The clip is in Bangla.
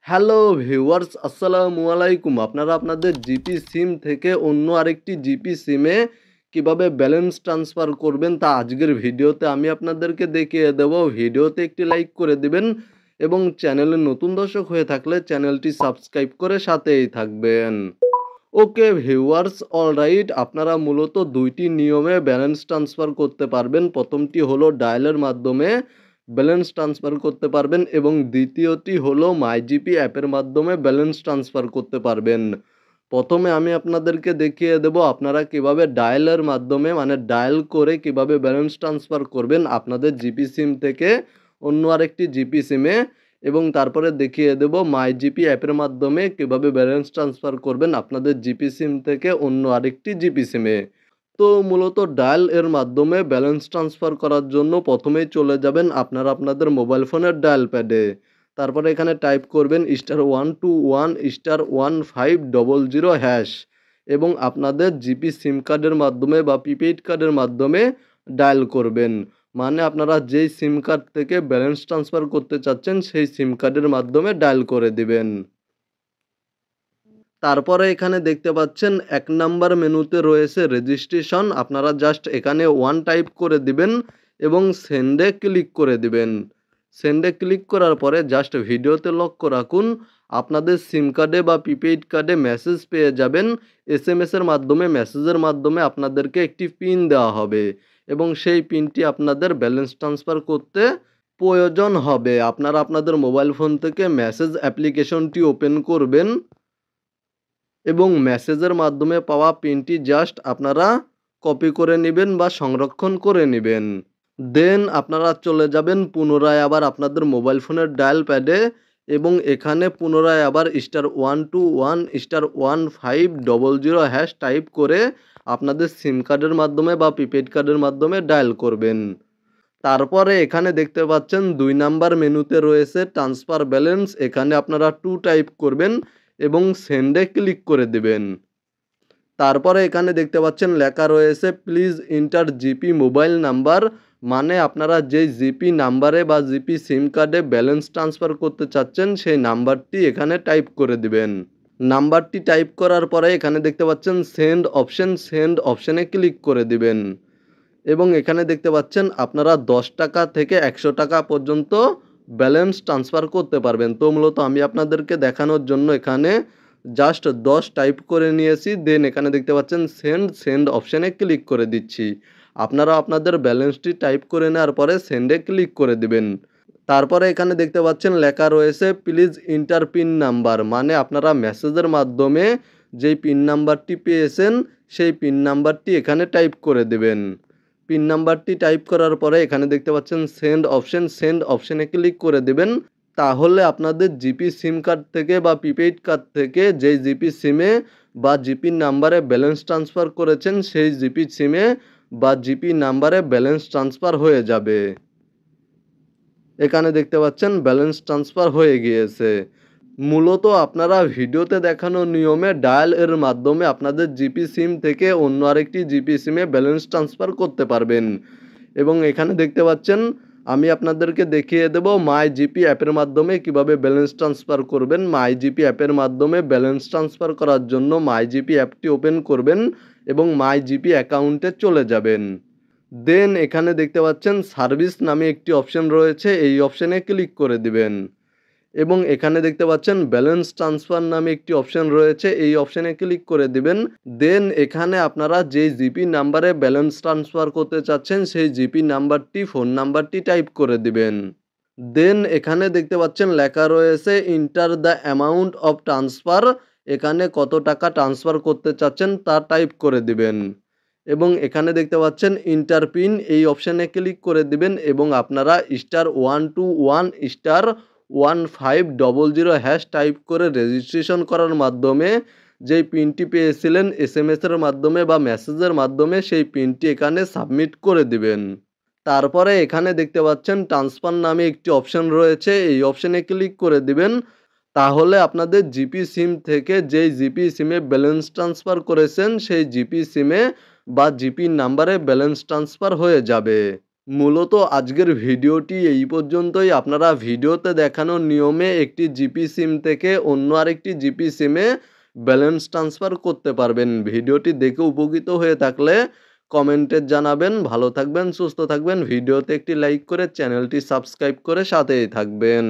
হ্যালো ভিউয়ার্স, আসসালামু আলাইকুম। আপনারা আপনাদের জিপি সিম থেকে অন্য আরেকটি জিপি সিমে কিভাবে ব্যালেন্স ট্রান্সফার করবেন তা আজকের ভিডিওতে আমি আপনাদেরকে দেখিয়ে দেব। ভিডিওতে একটি লাইক করে দিবেন এবং চ্যানেলে নতুন দর্শক হয়ে থাকলে চ্যানেলটি সাবস্ক্রাইব করে সাথেই থাকবেন। ওকে ভিউয়ার্স, অলরাইট, আপনারা মূলত দুইটি নিয়মে ব্যালেন্স ট্রান্সফার করতে পারবেন। প্রথমটি হলো ডায়ালের মাধ্যমে ব্যালেন্স ট্রান্সফার করতে পারবেন এবং দ্বিতীয়টি হলো মাইজিপি অ্যাপের মাধ্যমে ব্যালেন্স ট্রান্সফার করতে পারবেন। প্রথমে আমি আপনাদেরকে দেখিয়ে দেব আপনারা কিভাবে ডায়ালের মাধ্যমে ডায়াল করে কিভাবে ব্যালেন্স ট্রান্সফার করবেন আপনাদের জিপি সিম থেকে অন্য আরেকটি জিপি সিমে, এবং তারপরে দেখিয়ে দেব মাইজিপি অ্যাপের মাধ্যমে কিভাবে ব্যালেন্স ট্রান্সফার করবেন আপনাদের জিপি সিম থেকে অন্য আরেকটি জিপি সিমে। তো মূলত ডায়াল এর মাধ্যমে ব্যালেন্স ট্রান্সফার করার জন্য প্রথমেই চলে যাবেন আপনারা আপনাদের মোবাইল ফোনের ডায়াল প্যাডে। তারপরে এখানে টাইপ করবেন *121*1500# এবং আপনাদের জিপি সিম কার্ডের মাধ্যমে বা প্রিপেইড কার্ডের মাধ্যমে ডায়াল করবেন। আপনারা যেই সিম কার্ড থেকে ব্যালেন্স ট্রান্সফার করতে চাচ্ছেন সেই সিম কার্ডের মাধ্যমে ডায়াল করে দিবেন। তারপরে এখানে দেখতে পাচ্ছেন ১ নাম্বার মেনুতে রয়েছে রেজিস্ট্রেশন। আপনারা জাস্ট এখানে 1 টাইপ করে দিবেন এবং সেন্ডে ক্লিক করে দিবেন। সেন্ডে ক্লিক করার পরে জাস্ট ভিডিওতে লক্ষ্য রাখুন, আপনাদের সিম কার্ডে বা প্রিপেইড কার্ডে মেসেজ পেয়ে যাবেন। এসএমএসের মাধ্যমে মেসেজের মাধ্যমে আপনাদেরকে একটি পিন দেওয়া হবে এবং সেই পিনটি আপনাদের ব্যালেন্স ট্রান্সফার করতে প্রয়োজন হবে। আপনারা আপনাদের মোবাইল ফোন থেকে মেসেজ অ্যাপ্লিকেশনটি ওপেন করবেন এবং মেসেজের মাধ্যমে পাওয়া পিনটি জাস্ট আপনারা কপি করে নেবেন বা সংরক্ষণ করে নেবেন। দেন আপনারা চলে যাবেন পুনরায় আবার আপনাদের মোবাইল ফোনের ডায়াল প্যাডে এবং এখানে পুনরায় আবার *121*1500# টাইপ করে আপনাদের সিম কার্ডের মাধ্যমে বা প্রিপেড কার্ডের মাধ্যমে ডায়াল করবেন। তারপরে এখানে দেখতে পাচ্ছেন ২ নাম্বার মেনুতে রয়েছে ট্রান্সফার ব্যালেন্স। এখানে আপনারা 2 টাইপ করবেন এবং সেন্ডে ক্লিক করে দিবেন। তারপরে এখানে দেখতে পাচ্ছেন লেখা রয়েছে please enter GP mobile number, আপনারা যেই জিপি নাম্বারে বা জিপি সিম কার্ডে ব্যালেন্স ট্রান্সফার করতে চাচ্ছেন সেই নাম্বারটি এখানে টাইপ করে দিবেন। নাম্বারটি টাইপ করার পরে এখানে দেখতে পাচ্ছেন সেন্ড অপশনে ক্লিক করে দিবেন এবং এখানে দেখতে পাচ্ছেন আপনারা ১০ টাকা থেকে ১০০ টাকা পর্যন্ত ব্যালেন্স ট্রান্সফার করতে পারবেন। তো মূলত আমি আপনাদেরকে দেখানোর জন্য এখানে জাস্ট ১০ টাইপ করে নিয়েছি। দেন এখানে দেখতে পাচ্ছেন সেন্ড অপশনে ক্লিক করে দিচ্ছি। আপনারা আপনাদের ব্যালেন্সটি টাইপ করে নেওয়ার পরে সেন্ডে ক্লিক করে দিবেন। তারপরে এখানে দেখতে পাচ্ছেন লেখা রয়েছে প্লিজ এন্টার পিন নাম্বার, আপনারা মেসেজের মাধ্যমে যেই পিন নাম্বারটি পেয়েছেন সেই পিন নাম্বারটি এখানে টাইপ করে দেবেন। পিন নাম্বারটি টাইপ করার পরে এখানে দেখতে পাচ্ছেন সেন্ড অপশনে ক্লিক করে দেবেন। তাহলে আপনাদের জিপি সিম কার্ড থেকে বা প্রিপেইড কার্ড থেকে যেই জিপি সিমে বা জিপি নাম্বারে ব্যালেন্স ট্রান্সফার করেছেন সেই জিপি সিমে বা জিপি নাম্বারে ব্যালেন্স ট্রান্সফার হয়ে যাবে। এখানে দেখতে পাচ্ছেন ব্যালেন্স ট্রান্সফার হয়ে গিয়েছে। মূলত আপনারা ভিডিওতে দেখানো নিয়মে ডায়াল এর মাধ্যমে আপনাদের জিপি সিম থেকে অন্য আরেকটি জিপি সিমে ব্যালেন্স ট্রান্সফার করতে পারবেন এবং এখানে দেখতে পাচ্ছেন আমি আপনাদেরকে দেখিয়ে দেব মাই জিপি অ্যাপের মাধ্যমে কিভাবে ব্যালেন্স ট্রান্সফার করবেন। মাই জিপি অ্যাপের মাধ্যমে ব্যালেন্স ট্রান্সফার করার জন্য মাই জিপি অ্যাপটি ওপেন করবেন এবং মাই জিপি অ্যাকাউন্টে চলে যাবেন। দেন এখানে দেখতে পাচ্ছেন সার্ভিস নামে একটি অপশন রয়েছে, এই অপশনে ক্লিক করে দিবেন এবং এখানে দেখতে পাচ্ছেন ব্যালেন্স ট্রান্সফার নামে একটি অপশন রয়েছে, এই অপশনে ক্লিক করে দিবেন। দেন এখানে আপনারা যেই জিপি নাম্বারে ব্যালেন্স ট্রান্সফার করতে চাচ্ছেন সেই জিপি নাম্বারটি ফোন নাম্বারটি টাইপ করে দিবেন। দেন এখানে দেখতে পাচ্ছেন লেখা রয়েছে enter the amount of transfer, এখানে কত টাকা ট্রান্সফার করতে চাচ্ছেন তা টাইপ করে দিবেন এবং এখানে দেখতে পাচ্ছেন এন্টার পিন, এই অপশনে ক্লিক করে দিবেন এবং আপনারা *121*1500# টাইপ করে রেজিস্ট্রেশন করার মাধ্যমে যেই পিনটি পেয়েছিলেন এসএমএসের মাধ্যমে বা মেসেজের মাধ্যমে সেই পিনটি এখানে সাবমিট করে দিবেন। তারপরে এখানে দেখতে পাচ্ছেন ট্রান্সফার নামে একটি অপশন রয়েছে, এই অপশনে ক্লিক করে দিবেন। তাহলে আপনাদের জিপি সিম থেকে যেই জিপি সিমে ব্যালেন্স ট্রান্সফার করেছেন সেই জিপি সিমে বা জিপি নাম্বারে ব্যালেন্স ট্রান্সফার হয়ে যাবে। মূলত আজকের ভিডিওটি এই পর্যন্তই। আপনারা ভিডিওতে দেখানো নিয়মে একটি জিপি সিম থেকে অন্য আরেকটি জিপি সিমে ব্যালেন্স ট্রান্সফার করতে পারবেন। ভিডিওটি দেখে উপকৃত হয়ে থাকলে কমেন্টে জানাবেন। ভালো থাকবেন, সুস্থ থাকবেন। ভিডিওতে একটি লাইক করে চ্যানেলটি সাবস্ক্রাইব করে সাথেই থাকবেন।